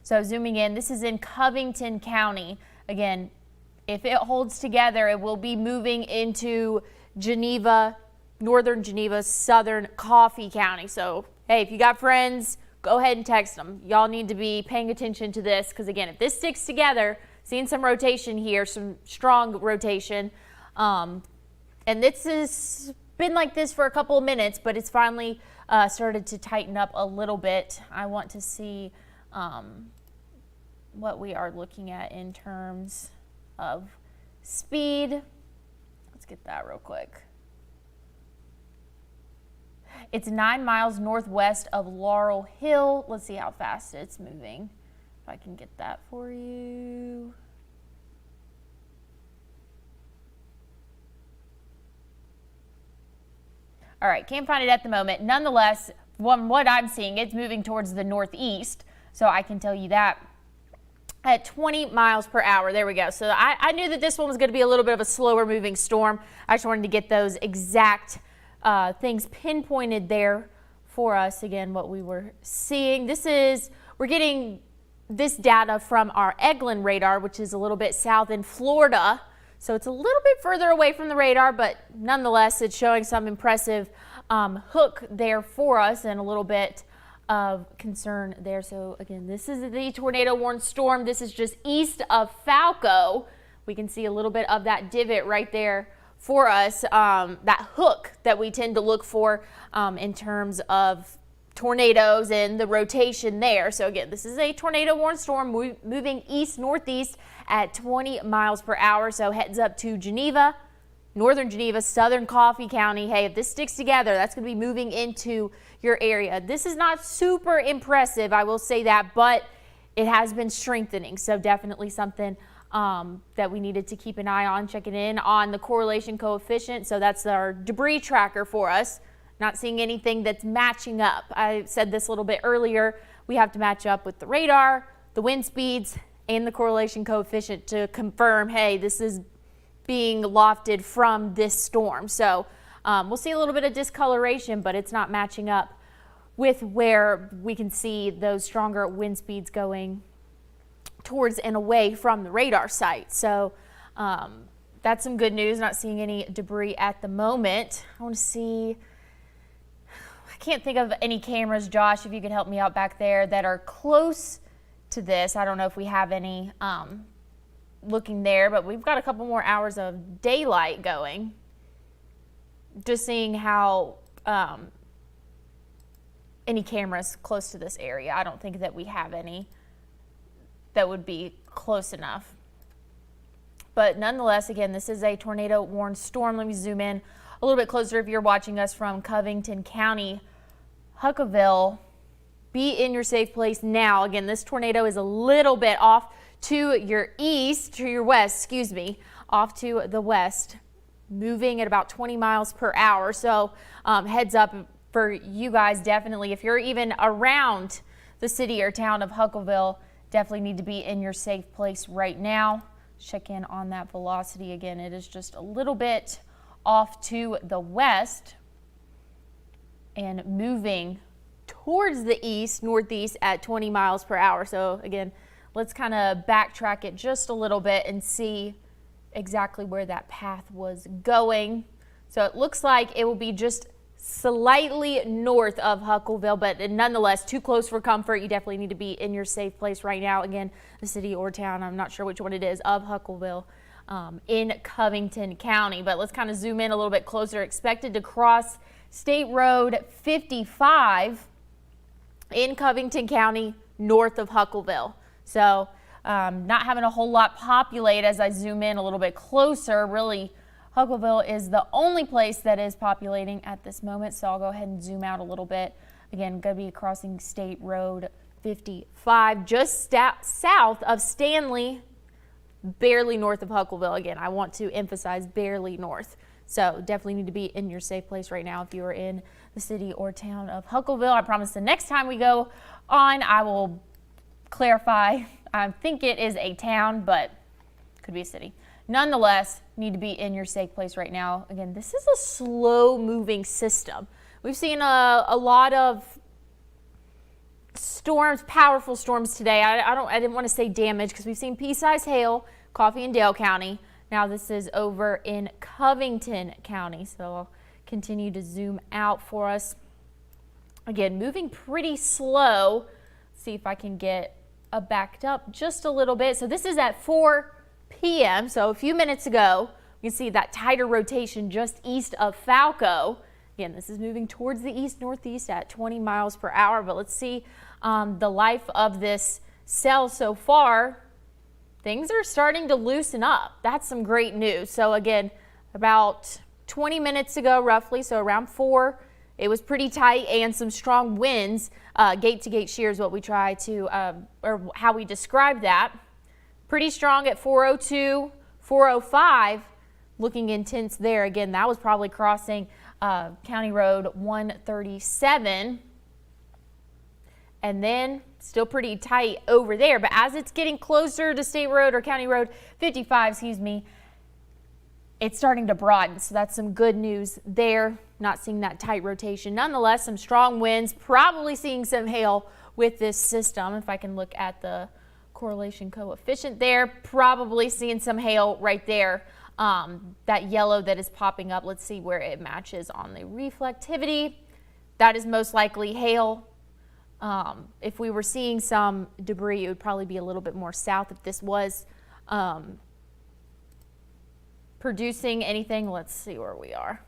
So zooming in, this is in Covington County. Again, if it holds together, it will be moving into Geneva, northern Geneva, southern Coffee County. So, hey, if you got friends, go ahead and text them. Y'all need to be paying attention to this because, again, if this sticks together, seeing some rotation here, some strong rotation. And this has been like this for a couple of minutes, but it's finally started to tighten up a little bit. I want to see what we are looking at in terms of speed. Let's get that real quick. It's 9 miles northwest of Laurel Hill. Let's see how fast it's moving. If I can get that for you. All right, can't find it at the moment. Nonetheless, from what I'm seeing, it's moving towards the northeast. So I can tell you that at 20 miles per hour. There we go. So I knew that this one was going to be a little bit of a slower moving storm. I just wanted to get those exact things pinpointed there for us. Again, what we were seeing. We're getting this data from our Eglin radar, which is a little bit south in Florida. So it's a little bit further away from the radar, but nonetheless, it's showing some impressive hook there for us and a little bit of concern there. So again, this is the tornado warned storm. This is just east of Falco. We can see a little bit of that divot right there for us, that hook that we tend to look for in terms of tornadoes and the rotation there. So again, this is a tornado warned storm moving east northeast at 20 miles per hour. So heads up to Geneva, northern Geneva, southern Coffee County. Hey, if this sticks together, that's going to be moving into your area. This is not super impressive, I will say that, but it has been strengthening. So definitely something that we needed to keep an eye on, checking in on the correlation coefficient. So that's our debris tracker for us. Not seeing anything that's matching up. I said this a little bit earlier. We have to match up with the radar, the wind speeds, and the correlation coefficient to confirm, hey, this is being lofted from this storm. So we'll see a little bit of discoloration, but it's not matching up with where we can see those stronger wind speeds going towards and away from the radar site. So that's some good news. Not seeing any debris at the moment. I want to see, I can't think of any cameras, Josh, if you could help me out back there that are close to this. I don't know if we have any looking there, but we've got a couple more hours of daylight going. Just seeing how any cameras close to this area. I don't think that we have any that would be close enough. But nonetheless, again, this is a tornado warned storm. Let me zoom in a little bit closer if you're watching us from Covington County, Huckaville. Be in your safe place now. Again, this tornado is a little bit off to your east, to your west, excuse me, off to the west, moving at about 20 miles per hour. So heads up for you guys, definitely. If you're even around the city or town of Huckaville, definitely need to be in your safe place right now. Check in on that velocity. Again, it is just a little bit off to the west and moving towards the east, northeast at 20 miles per hour. So again, let's kind of backtrack it just a little bit and see exactly where that path was going. So it looks like it will be just slightly north of Huckaville, but nonetheless too close for comfort. You definitely need to be in your safe place right now. Again, the city or town, I'm not sure which one it is, of Huckaville in Covington County. But let's kind of zoom in a little bit closer. Expected to cross State Road 55 in Covington County, north of Huckaville. So not having a whole lot populate as I zoom in a little bit closer. Really, Huckaville is the only place that is populating at this moment. So I'll go ahead and zoom out a little bit. Again, going to be crossing State Road 55, just south of Stanley, barely north of Huckaville. Again, I want to emphasize barely north. So definitely need to be in your safe place right now if you are in the city or town of Huckaville. I promise the next time we go on, I will clarify. I think it is a town, but could be a city. Nonetheless, need to be in your safe place right now. Again, this is a slow moving system. We've seen a lot of storms, powerful storms today. I didn't want to say damage because we've seen pea-sized hail, Coffee and Dale County. Now this is over in Covington County. So I'll continue to zoom out for us. Again, moving pretty slow. See if I can get backed up just a little bit. So this is at 4 p.m. So a few minutes ago, you can see that tighter rotation just east of Falco. Again, this is moving towards the east-northeast at 20 miles per hour. But let's see the life of this cell so far. Things are starting to loosen up. That's some great news. So again, about 20 minutes ago, roughly, so around 4, it was pretty tight and some strong winds. Gate-to-gate shear is what we try to, or how we describe that. Pretty strong at 4:02, 4:05, looking intense there. Again, that was probably crossing County Road 137. And then still pretty tight over there. But as it's getting closer to State Road or County Road 55, excuse me, it's starting to broaden. So that's some good news there. Not seeing that tight rotation. Nonetheless, some strong winds, probably seeing some hail with this system. If I can look at the correlation coefficient there, probably seeing some hail right there. That yellow that is popping up, let's see where it matches on the reflectivity. That is most likely hail. If we were seeing some debris, it would probably be a little bit more south. If this was producing anything, let's see where we are.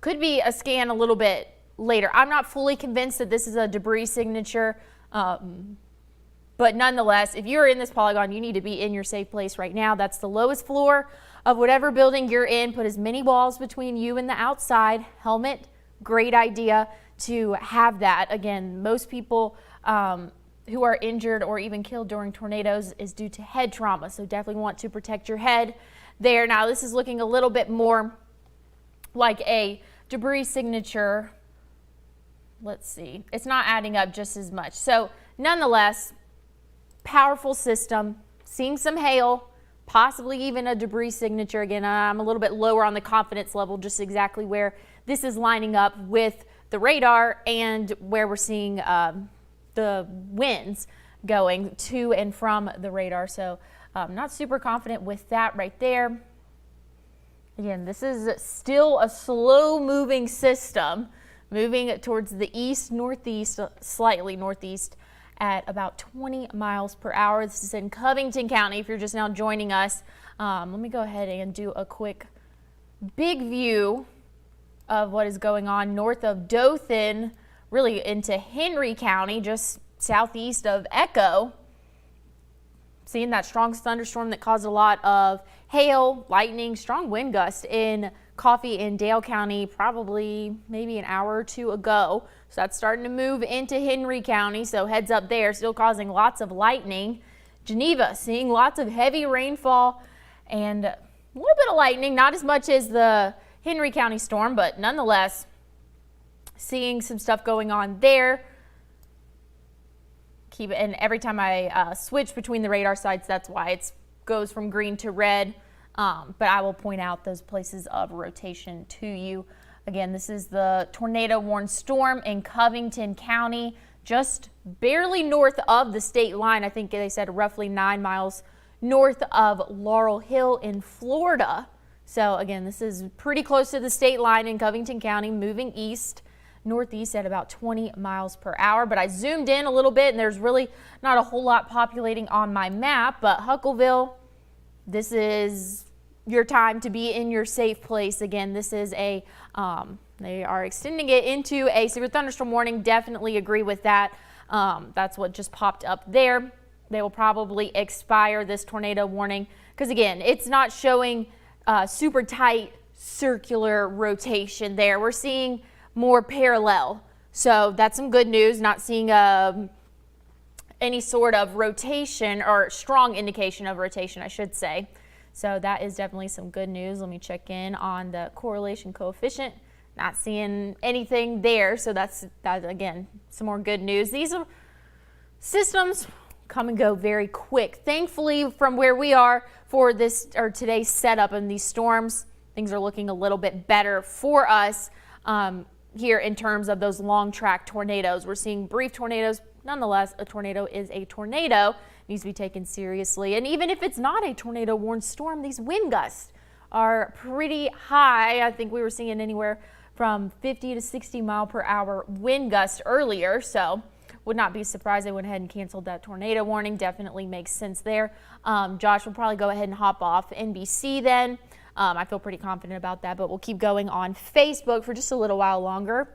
Could be a scan a little bit later. I'm not fully convinced that this is a debris signature, but nonetheless, if you're in this polygon, you need to be in your safe place right now. That's the lowest floor of whatever building you're in. Put as many walls between you and the outside. Helmet, great idea to have that. Again, most people who are injured or even killed during tornadoes is due to head trauma, so definitely want to protect your head there. Now, this is looking a little bit more like a debris signature. Let's see. It's not adding up just as much. So, nonetheless, powerful system. Seeing some hail, possibly even a debris signature. Again, I'm a little bit lower on the confidence level, just exactly where this is lining up with the radar and where we're seeing the winds going to and from the radar. So not super confident with that right there. Again, this is still a slow moving system moving towards the east, northeast, slightly northeast at about 20 miles per hour. This is in Covington County. If you're just now joining us, let me go ahead and do a quick big view of what is going on north of Dothan, really into Henry County, just southeast of Echo. Seeing that strong thunderstorm that caused a lot of hail, lightning, strong wind gust in Coffee and Dale County probably maybe an hour or two ago. So that's starting to move into Henry County, so heads up there, still causing lots of lightning. Geneva seeing lots of heavy rainfall and a little bit of lightning, not as much as the Henry County storm, but nonetheless seeing some stuff going on there. And every time I switch between the radar sites, that's why it goes from green to red. But I will point out those places of rotation to you. Again, this is the tornado warned storm in Covington County, just barely north of the state line. I think they said roughly 9 miles north of Laurel Hill in Florida. So again, this is pretty close to the state line in Covington County, moving east, northeast at about 20 miles per hour. But I zoomed in a little bit and there's really not a whole lot populating on my map. But Huckleville, this is your time to be in your safe place. Again, this is a, they are extending it into a severe thunderstorm warning. Definitely agree with that. That's what just popped up there. They will probably expire this tornado warning because again, it's not showing super tight circular rotation there. We're seeing more parallel. So that's some good news, not seeing any sort of rotation or strong indication of rotation, I should say. So that is definitely some good news. Let me check in on the correlation coefficient. Not seeing anything there. So that's again, some more good news. These are systems come and go very quick. Thankfully, from where we are for this or today's setup and these storms, things are looking a little bit better for us. here in terms of those long track tornadoes. We're seeing brief tornadoes. Nonetheless, a tornado is a tornado, needs to be taken seriously. And even if it's not a tornado warned storm, these wind gusts are pretty high. I think we were seeing anywhere from 50 to 60 mile per hour wind gusts earlier. So would not be surprised they went ahead and canceled that tornado warning. Definitely makes sense there. Josh will probably go ahead and hop off NBC then. I feel pretty confident about that, but we'll keep going on Facebook for just a little while longer.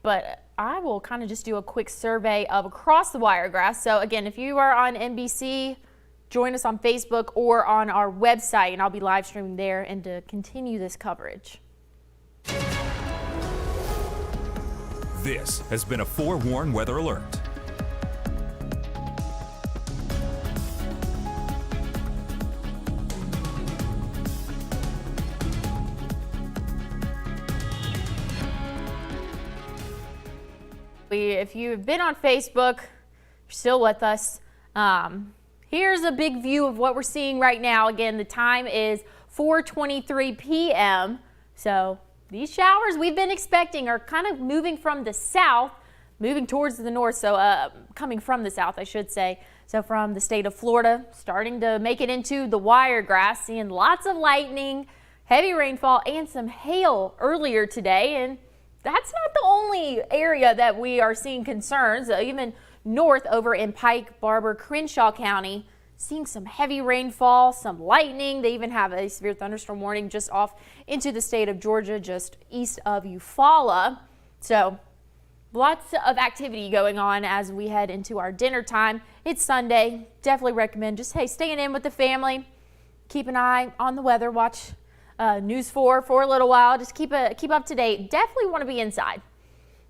But I will kind of just do a quick survey of across the Wiregrass. So again, if you are on NBC, join us on Facebook or on our website, and I'll be live streaming there and to continue this coverage. This has been a forewarned weather alert. If you've been on Facebook, you're still with us. Here's a big view of what we're seeing right now. Again, the time is 4:23 p.m. So these showers we've been expecting are kind of moving from the south, moving towards the north. So coming from the south, I should say. So from the state of Florida, starting to make it into the Wiregrass, seeing lots of lightning, heavy rainfall, and some hail earlier today. And that's not the only area that we are seeing concerns. Even north over in Pike, Barber, Crenshaw County, seeing some heavy rainfall, some lightning. They even have a severe thunderstorm warning just off into the state of Georgia, just east of Eufaula. So lots of activity going on as we head into our dinner time. It's Sunday. Definitely recommend just, hey, staying in with the family. Keep an eye on the weather. Watch News 4 for a little while. Just keep up to date. Definitely want to be inside.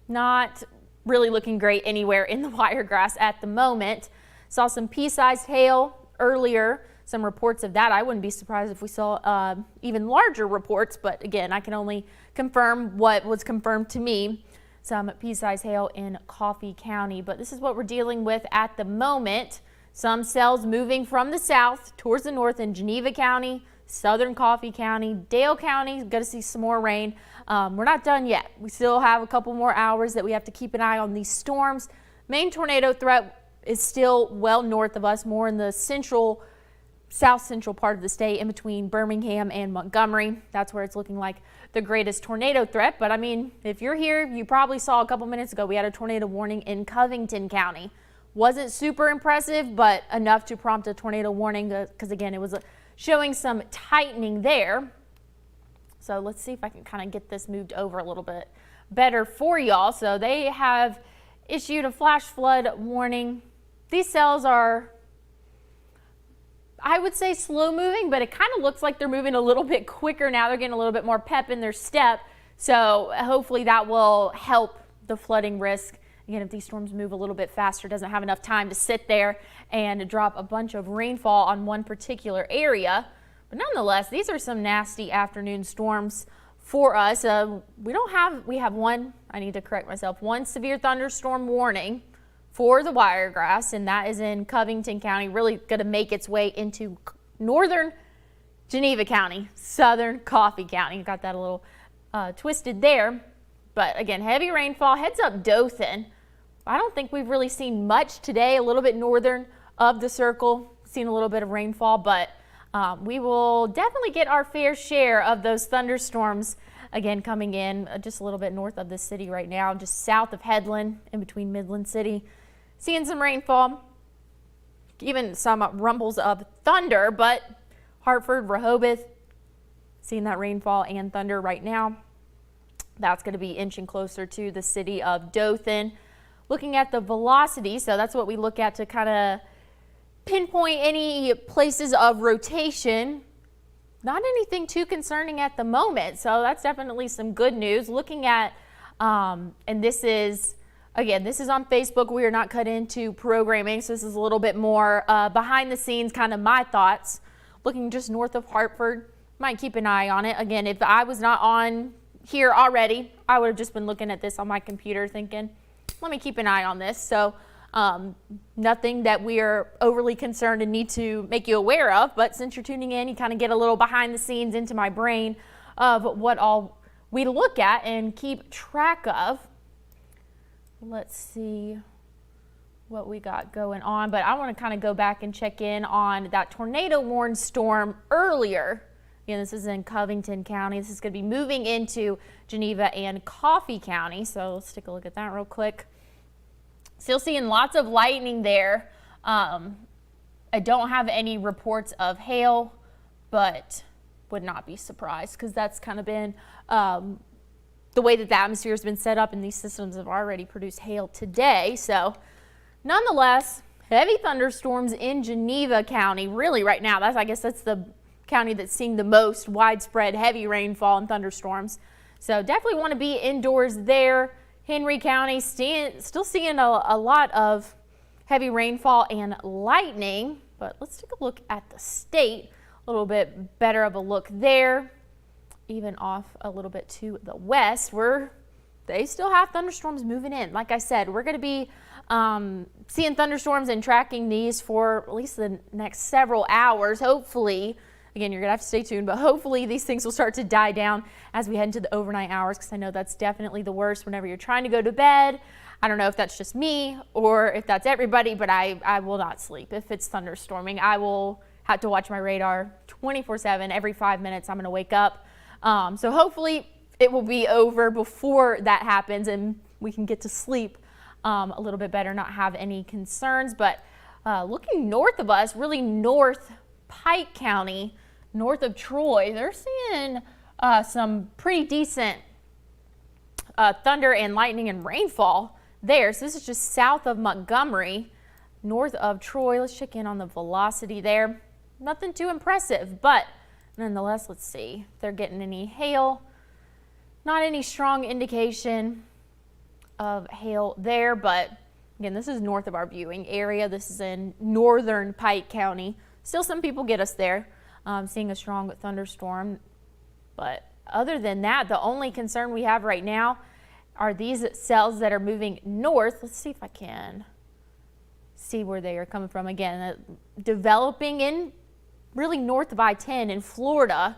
Not really looking great anywhere in the Wiregrass at the moment. Saw some pea-sized hail earlier. Some reports of that. I wouldn't be surprised if we saw even larger reports, but again, I can only confirm what was confirmed to me. Some pea-sized hail in Coffee County, but this is what we're dealing with at the moment. Some cells moving from the south towards the north in Geneva County, southern Coffee County, Dale County. Going to see some more rain. We're not done yet. We still have a couple more hours that we have to keep an eye on these storms. Main tornado threat is still well north of us, more in the south central part of the state, in between Birmingham and Montgomery. That's where it's looking like the greatest tornado threat. But I mean, if you're here, you probably saw a couple minutes ago we had a tornado warning in Covington County. Wasn't super impressive, but enough to prompt a tornado warning because again, it was showing some tightening there. So let's see if I can kind of get this moved over a little bit better for y'all. So they have issued a flash flood warning. These cells are, I would say, slow moving, but it kind of looks like they're moving a little bit quicker now. They're getting a little bit more pep in their step. So hopefully that will help the flooding risk. Again, if these storms move a little bit faster, doesn't have enough time to sit there and drop a bunch of rainfall on one particular area. But nonetheless, these are some nasty afternoon storms for us. We have one, I need to correct myself, one severe thunderstorm warning for the Wiregrass, and that is in Covington County, really going to make its way into northern Geneva County, southern Coffee County. Got that a little twisted there. But again, heavy rainfall. Heads up Dothan. I don't think we've really seen much today. A little bit northern of the circle, seen a little bit of rainfall, but we will definitely get our fair share of those thunderstorms again coming in just a little bit north of the city right now, just south of Headland, in between Midland City. Seeing some rainfall, even some rumbles of thunder, but Hartford, Rehoboth, seeing that rainfall and thunder right now. That's going to be inching closer to the city of Dothan. Looking at the velocity, so that's what we look at to kind of pinpoint any places of rotation. Not anything too concerning at the moment, so that's definitely some good news. Looking at, and this is, again, this is on Facebook. We are not cut into programming, so this is a little bit more behind the scenes, kind of my thoughts. Looking just north of Hartford, might keep an eye on it. Again, if I was not on here already, I would have just been looking at this on my computer thinking, let me keep an eye on this. So nothing that we are overly concerned and need to make you aware of, but since you're tuning in, you kind of get a little behind the scenes into my brain of what all we look at and keep track of. Let's see what we got going on, but I want to kind of go back and check in on that tornado warned storm earlier. Again, this is in Covington County. This is going to be moving into Geneva and Coffee County. So let's take a look at that real quick. Still seeing lots of lightning there. I don't have any reports of hail, but would not be surprised because that's kind of been the way that the atmosphere has been set up, and these systems have already produced hail today. So nonetheless, heavy thunderstorms in Geneva County. Really right now, I guess that's the county that's seeing the most widespread heavy rainfall and thunderstorms. So definitely want to be indoors there. Henry County still seeing a lot of heavy rainfall and lightning, but let's take a look at the state. A little bit better of a look there. Even off a little bit to the west, where they still have thunderstorms moving in. Like I said, we're going to be seeing thunderstorms and tracking these for at least the next several hours. Hopefully, again, you're going to have to stay tuned, but hopefully these things will start to die down as we head into the overnight hours, because I know that's definitely the worst whenever you're trying to go to bed. I don't know if that's just me or if that's everybody, but I will not sleep if it's thunderstorming. I will have to watch my radar 24/7. Every 5 minutes I'm going to wake up. So hopefully it will be over before that happens and we can get to sleep a little bit better, not have any concerns. But looking north of us, really north Pike County, north of Troy, they're seeing some pretty decent thunder and lightning and rainfall there. So this is just south of Montgomery, north of Troy. Let's check in on the velocity there. Nothing too impressive, but nonetheless, let's see if they're getting any hail. Not any strong indication of hail there, but again, this is north of our viewing area. This is in northern Pike County. Still some people get us there, seeing a strong thunderstorm. But other than that, the only concern we have right now are these cells that are moving north. Let's see if I can see where they are coming from. Again, developing in really north of I-10 in Florida,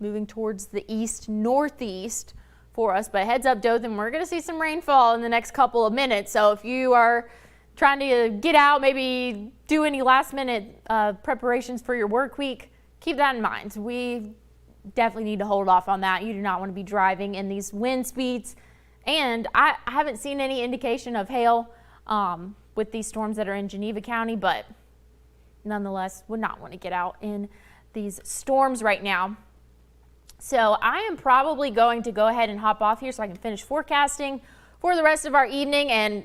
moving towards the east northeast for us. But heads up, Dothan, we're going to see some rainfall in the next couple of minutes. So if you are trying to get out, maybe do any last minute preparations for your work week, keep that in mind. We definitely need to hold off on that. You do not want to be driving in these wind speeds. And I haven't seen any indication of hail with these storms that are in Geneva County, but nonetheless, would not want to get out in these storms right now. So I am probably going to go ahead and hop off here so I can finish forecasting for the rest of our evening. And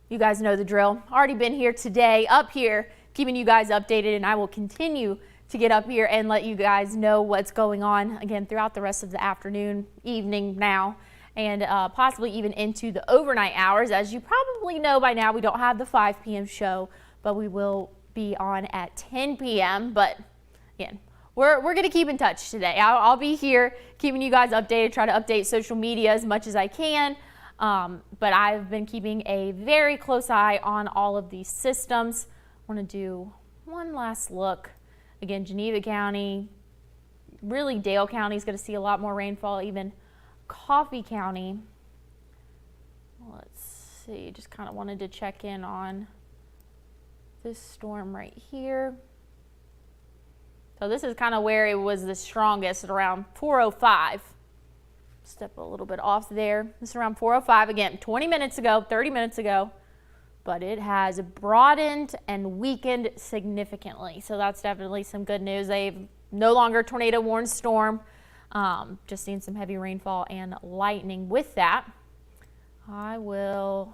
you guys know the drill. Already been here today, up here, keeping you guys updated, and I will continue to get up here and let you guys know what's going on again throughout the rest of the afternoon, evening now, and possibly even into the overnight hours. As you probably know by now, we don't have the 5 p.m. show, but we will be on at 10 p.m. But again, we're going to keep in touch today. I'll be here keeping you guys updated, try to update social media as much as I can. But I've been keeping a very close eye on all of these systems. I want to do one last look. Again, Geneva County, really Dale County is going to see a lot more rainfall, even Coffee County. Let's see, just kind of wanted to check in on this storm right here. So this is kind of where it was the strongest at around 4:05. Step a little bit off there. This is around 4:05 again, 20 minutes ago, 30 minutes ago, but it has broadened and weakened significantly. So that's definitely some good news. They've no longer tornado warned storm. Just seeing some heavy rainfall and lightning with that. I will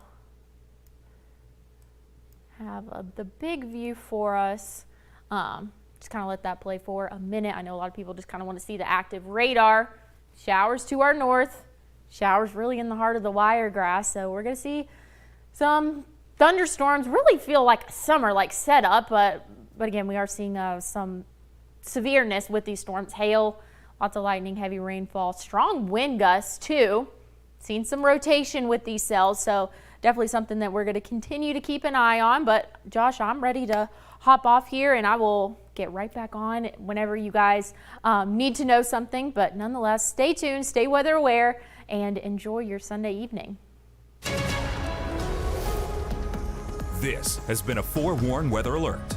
have the big view for us. Just kind of let that play for a minute. I know a lot of people just kind of want to see the active radar. Showers to our north. Showers really in the heart of the wiregrass. So we're going to see some thunderstorms. Really feel like summer, like setup. But again, we are seeing some severeness with these storms. Hail, lots of lightning, heavy rainfall, strong wind gusts too. Seen some rotation with these cells. So definitely something that we're going to continue to keep an eye on. But Josh, I'm ready to hop off here and I will get right back on whenever you guys need to know something. But nonetheless, stay tuned, stay weather aware, and enjoy your Sunday evening. This has been a forewarned weather alert.